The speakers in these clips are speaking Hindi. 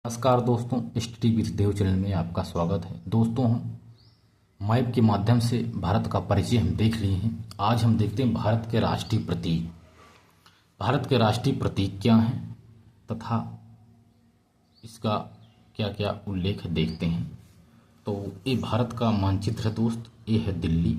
नमस्कार दोस्तों, स्टडी विद देव चैनल में आपका स्वागत है। दोस्तों, हम मैप के माध्यम से भारत का परिचय हम देख लिए हैं। आज हम देखते हैं भारत के राष्ट्रीय प्रतीक। भारत के राष्ट्रीय प्रतीक क्या हैं तथा इसका क्या क्या उल्लेख देखते हैं। तो ये भारत का मानचित्र है दोस्त। ये है दिल्ली,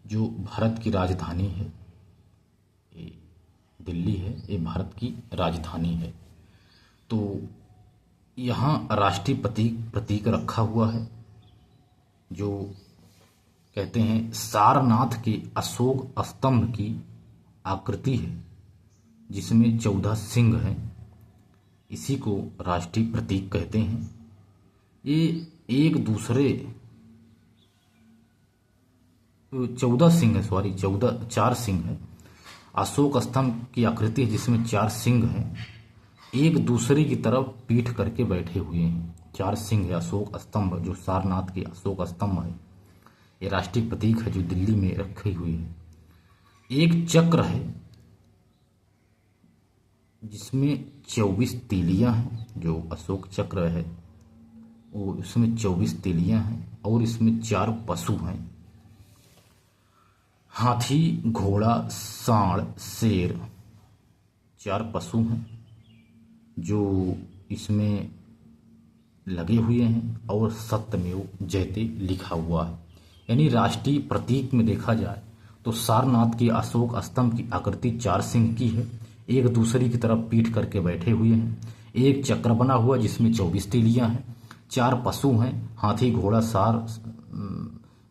जो भारत की राजधानी है। ये दिल्ली है, ये भारत की राजधानी है। तो यहाँ राष्ट्रीय प्रतीक रखा हुआ है, जो कहते हैं सारनाथ के अशोक स्तंभ की आकृति है, जिसमें 14 सिंह हैं। इसी को राष्ट्रीय प्रतीक कहते हैं। ये एक दूसरे 4 सिंह है। अशोक स्तंभ की आकृति है, जिसमें 4 सिंह हैं, एक दूसरे की तरफ पीठ करके बैठे हुए हैं। 4 सिंह है अशोक स्तंभ, जो सारनाथ के अशोक स्तंभ है। ये राष्ट्रीय प्रतीक है जो दिल्ली में रखी हुई है। एक चक्र है जिसमें 24 तीलियां हैं, जो अशोक चक्र है वो इसमें 24 तीलियां हैं, और इसमें 4 पशु हैं। हाथी, घोड़ा, सांड, शेर, 4 पशु हैं जो इसमें लगे हुए हैं, और सत्यमेव जयते लिखा हुआ है। यानी राष्ट्रीय प्रतीक में देखा जाए तो सारनाथ के अशोक स्तंभ की आकृति 4 सिंह की है, एक दूसरे की तरफ पीठ करके बैठे हुए हैं। एक चक्र बना हुआ जिसमें 24 तीलियां हैं, 4 पशु हैं, हाथी, घोड़ा,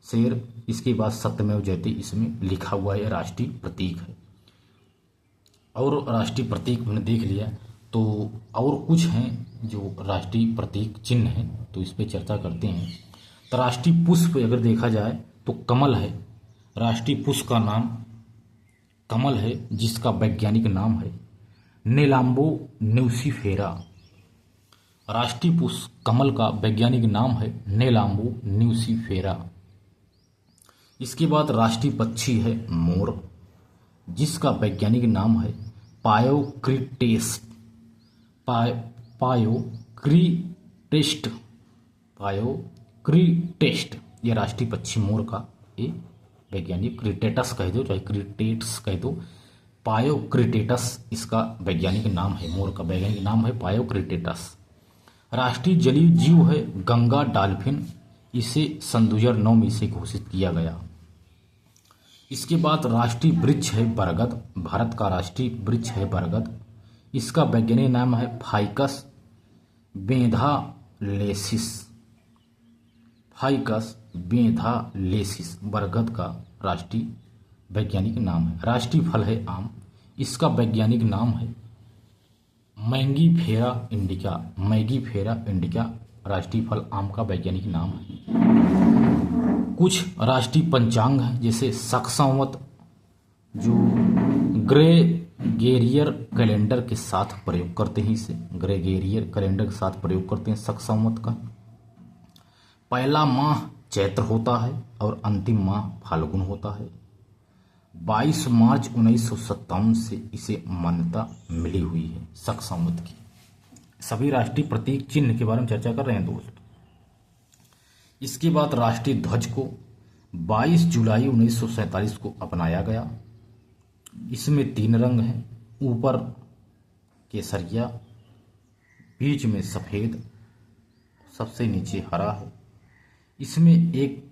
शेर। इसके बाद सत्यमेव जयते इसमें लिखा हुआ है। राष्ट्रीय प्रतीक है। और राष्ट्रीय प्रतीक मैंने देख लिया, तो और कुछ हैं जो राष्ट्रीय प्रतीक चिन्ह हैं, तो इस पर चर्चा करते हैं। तो राष्ट्रीय पुष्प अगर देखा जाए तो कमल है। राष्ट्रीय पुष्प का नाम कमल है, जिसका वैज्ञानिक नाम है नेलाम्बो न्यूसीफेरा। राष्ट्रीय पुष्प कमल का वैज्ञानिक नाम है नेलाम्बो न्यूसीफेरा। इसके बाद राष्ट्रीय पक्षी है मोर, जिसका वैज्ञानिक नाम है पायोक्रिटेस्ट। ये राष्ट्रीय पक्षी मोर का ये वैज्ञानिक, क्रिटेटस कह दो चाहे क्रिटेट्स कह दो, पायोक्रिटेटस इसका वैज्ञानिक नाम है। मोर का वैज्ञानिक नाम है पायोक्रिटेटस। राष्ट्रीय जलीय जीव है गंगा डॉल्फिन। इसे सन 2009 में इसे घोषित किया गया। इसके बाद राष्ट्रीय वृक्ष है बरगद। भारत का राष्ट्रीय वृक्ष है बरगद। इसका वैज्ञानिक नाम है फाइकस बेंथालेसिस। बरगद का राष्ट्रीय वैज्ञानिक नाम है। राष्ट्रीय फल है आम। इसका वैज्ञानिक नाम है मैंगीफेरा इंडिका। राष्ट्रीय फल आम का वैज्ञानिक नाम है। कुछ राष्ट्रीय पंचांग हैं, जैसे शक संवत, जो ग्रेगोरियन कैलेंडर के साथ प्रयोग करते हैं। इसे ग्रेगोरियन कैलेंडर के साथ प्रयोग करते हैं शक संवत का। पहला माह चैत्र होता है और अंतिम माह फाल्गुन होता है। 22 मार्च 1957 से इसे मान्यता मिली हुई है शक संवत की। सभी राष्ट्रीय प्रतीक चिन्ह के बारे में चर्चा कर रहे हैं दोस्त। इसके बाद राष्ट्रीय ध्वज को 22 जुलाई 1947 को अपनाया गया। इसमें 3 रंग हैं, ऊपर केसरिया, बीच में सफ़ेद, सबसे नीचे हरा है। इसमें एक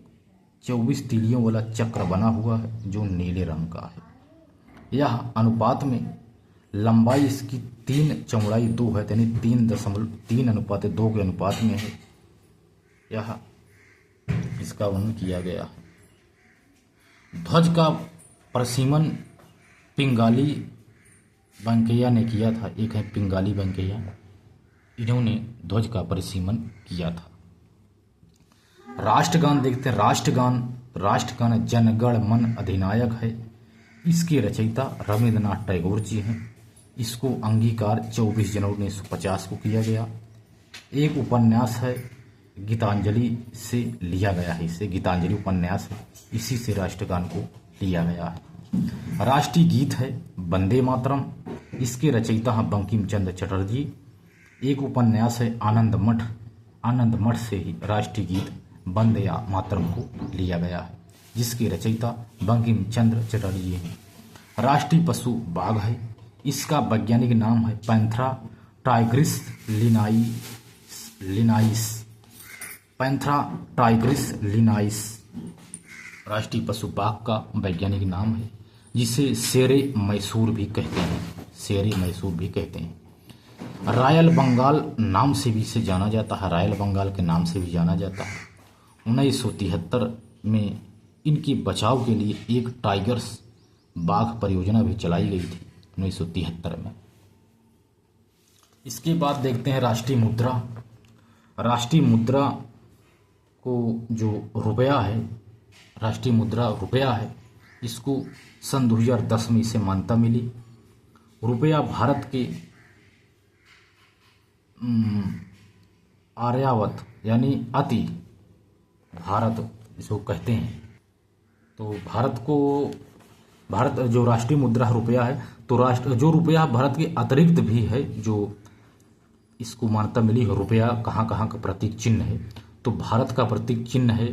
24 तीलियों वाला चक्र बना हुआ है, जो नीले रंग का है। यह अनुपात में लंबाई इसकी 3, चौड़ाई 2 है, यानी 3:3:2 के अनुपात में है। यह इसका वर्णन किया गया है। ध्वज का प्रसीमन पिंगाली वेंकैया ने किया था। एक है पिंगाली वेंकैया, इन्होंने ध्वज का परिसीमन किया था। राष्ट्रगान देखते हैं। राष्ट्रगान जनगण मन अधिनायक है। इसके रचयिता रविंद्रनाथ टैगोर जी हैं। इसको अंगीकार 24 जनवरी 1950 को किया गया। एक उपन्यास है गीतांजलि से लिया गया है। इसे गीतांजलि उपन्यास है, इसी से राष्ट्रगान को लिया गया है। राष्ट्रीय गीत है वंदे मातरम। इसके रचयिता हैं बंकिम चंद्र चटर्जी। एक उपन्यास है आनंद मठ। आनंद मठ से ही राष्ट्रीय गीत वंदे मातरम को लिया गया है, जिसके रचयिता बंकिम चंद्र चटर्जी हैं। राष्ट्रीय पशु बाघ है। इसका वैज्ञानिक नाम है पैंथेरा टाइग्रिस लिनाइस। पैंथेरा टाइग्रिस लिनाइस राष्ट्रीय पशु बाघ का वैज्ञानिक नाम है, जिसे शेरे मैसूर भी कहते हैं। शेरे मैसूर भी कहते हैं। रॉयल बंगाल नाम से भी इसे जाना जाता है। रॉयल बंगाल के नाम से भी जाना जाता है। 1973 में इनके बचाव के लिए एक टाइगर्स बाघ परियोजना भी चलाई गई थी 1973 में। इसके बाद देखते हैं राष्ट्रीय मुद्रा। राष्ट्रीय मुद्रा को जो रुपया है, राष्ट्रीय मुद्रा रुपया है, इसको सन 2010 में इसे मान्यता मिली। रुपया भारत के आर्यावत यानी अति भारत इसको कहते हैं। तो भारत जो राष्ट्रीय मुद्रा रुपया है, तो जो रुपया भारत के अतिरिक्त भी है, जो इसको मान्यता मिली है। रुपया कहाँ कहाँ का प्रतीक चिन्ह है, तो भारत का प्रतीक चिन्ह है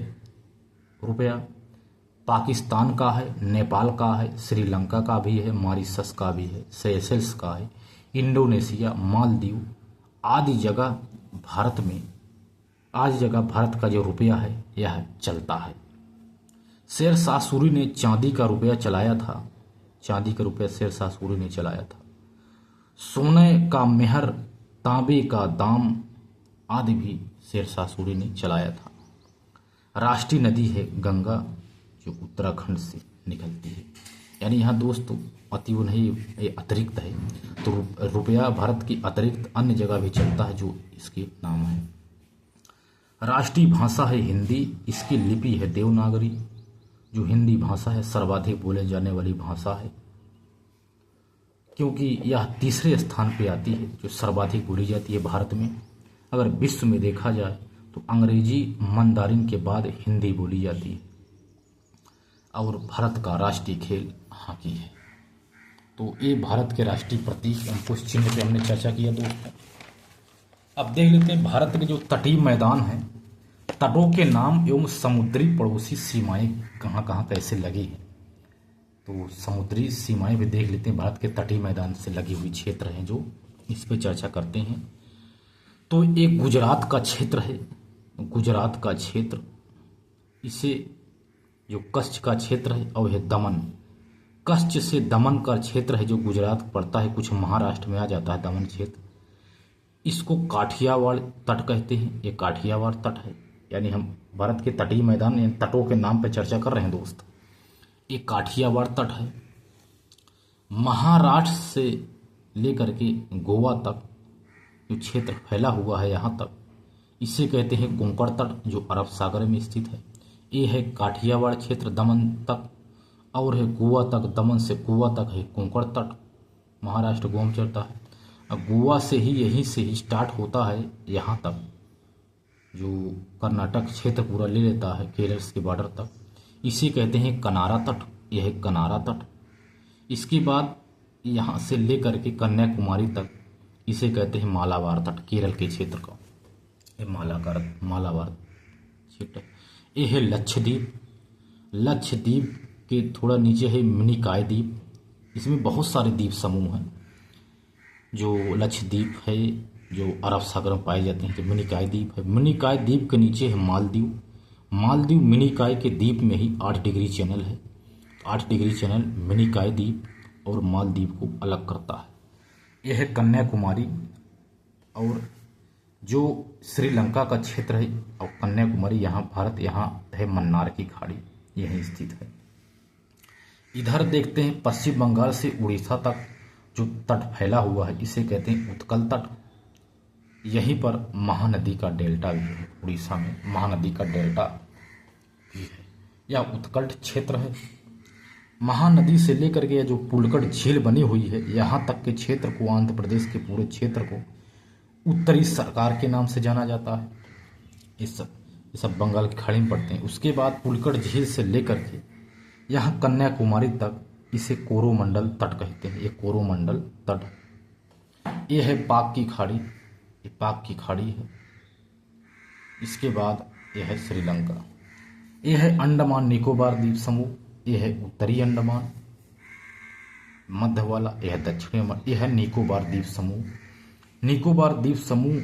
रुपया, पाकिस्तान का है, नेपाल का है, श्रीलंका का भी है, मॉरिशस का भी है, सेशेल्स का है, इंडोनेशिया, मालदीव आदि जगह भारत का जो रुपया है यह चलता है। शेरशाह सूरी ने चांदी का रुपया चलाया था। चांदी का रुपया शेरशाह सूरी ने चलाया था। सोने का मेहर, तांबे का दाम आदि भी शेरशाह सूरी ने चलाया था। राष्ट्रीय नदी है गंगा, जो उत्तराखंड से निकलती है। यानी यहाँ दोस्तों अतिव नहीं, ये अतिरिक्त है। तो रुपया भारत की अतिरिक्त अन्य जगह भी चलता है, जो इसके नाम है। राष्ट्रीय भाषा है हिंदी। इसकी लिपि है देवनागरी। जो हिंदी भाषा है सर्वाधिक बोले जाने वाली भाषा है, क्योंकि यह तीसरे स्थान पे आती है जो सर्वाधिक बोली जाती है भारत में। अगर विश्व में देखा जाए तो अंग्रेजी मंदारिन के बाद हिंदी बोली जाती है। और भारत का राष्ट्रीय खेल हॉकी है। तो ये भारत के राष्ट्रीय प्रतीक अंकुश चिन्ह पे हमने चर्चा किया दोस्तों। अब देख लेते हैं भारत के जो तटीय मैदान हैं, तटों के नाम एवं समुद्री पड़ोसी सीमाएं कहाँ कहाँ कैसे लगी हैं। तो समुद्री सीमाएं भी देख लेते हैं। भारत के तटीय मैदान से लगी हुई क्षेत्र हैं जो इस पे चर्चा करते हैं। तो एक गुजरात का क्षेत्र है। गुजरात का क्षेत्र, इसे जो कच्छ का क्षेत्र है, और है दमन। कच्छ से दमन का क्षेत्र है जो गुजरात पड़ता है, कुछ महाराष्ट्र में आ जाता है दमन क्षेत्र। इसको काठियावाड़ तट कहते हैं। ये काठियावाड़ तट है। यानी हम भारत के तटीय मैदान यानी तटों के नाम पर चर्चा कर रहे हैं दोस्त। ये काठियावाड़ तट है। महाराष्ट्र से लेकर के गोवा तक जो क्षेत्र फैला हुआ है यहाँ तक, इसे कहते हैं कोंकण तट, जो अरब सागर में स्थित है। ये है काठियावाड़ क्षेत्र दमन तक, और है गोवा तक। दमन से गोवा तक है कोंकण तट। महाराष्ट्र गोवा में चलता है। अब गोवा से ही यहीं से ही स्टार्ट होता है यहाँ तक, जो कर्नाटक क्षेत्र पूरा ले लेता है केरल के बॉर्डर तक। इसे कहते हैं कनारा तट। यह है कनारा तट। इसके बाद यहाँ से लेकर के कन्याकुमारी तक इसे कहते हैं मालाबार तट, केरल के क्षेत्र का। ये मालाबार क्षेत्र। ये है लक्षद्वीप। लक्षद्वीप के थोड़ा नीचे है मिनिकॉय द्वीप। इसमें बहुत सारे द्वीप समूह हैं। जो लक्षद्वीप है जो अरब सागर में पाए जाते हैं, जो मिनिकॉय द्वीप है। मिनिकॉय द्वीप के नीचे है मालदीव। मालदीव मिनिकॉय के द्वीप में ही 8 डिग्री चैनल है। 8 डिग्री चैनल मिनिकॉय द्वीप और मालदीव को अलग करता है। यह है कन्याकुमारी। और जो श्रीलंका का क्षेत्र है और कन्याकुमारी, यहाँ भारत, यहाँ है मन्नार की खाड़ी, यहीं स्थित है। इधर देखते हैं पश्चिम बंगाल से उड़ीसा तक जो तट फैला हुआ है, इसे कहते हैं उत्कल तट। यहीं पर महानदी का डेल्टा भी है। उड़ीसा में महानदी का डेल्टा भी है। यह उत्कल क्षेत्र है। महानदी से लेकर के जो पुलकड़ झील बनी हुई है, यहाँ तक के क्षेत्र को, आंध्र प्रदेश के पूरे क्षेत्र को उत्तरी सरकार के नाम से जाना जाता है। ये सब बंगाल की खाड़ी में पड़ते हैं। उसके बाद पुलकड़ झील से लेकर के यहाँ कन्याकुमारी तक इसे कोरोमंडल तट कहते हैं। ये कोरोमंडल तट। ये है पाक की खाड़ी। ये पाक की खाड़ी है। इसके बाद यह है श्रीलंका। यह है अंडमान निकोबार द्वीप समूह। यह है उत्तरी अंडमान, मध्य वाला। यह है दक्षिणी अंडमान। यह है निकोबार द्वीप समूह। निकोबार द्वीप समूह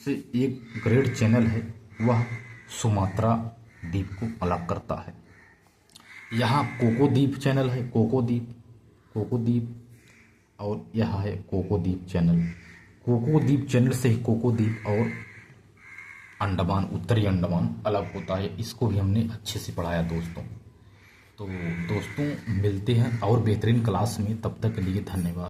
से एक ग्रेट चैनल है, वह सुमात्रा द्वीप को अलग करता है। यहाँ कोको द्वीप चैनल है, कोको द्वीप, और यह है कोको द्वीप चैनल। कोको द्वीप चैनल से ही कोको द्वीप और अंडमान, उत्तरी अंडमान अलग होता है। इसको भी हमने अच्छे से पढ़ाया दोस्तों। तो दोस्तों मिलते हैं और बेहतरीन क्लास में, तब तक के लिए धन्यवाद।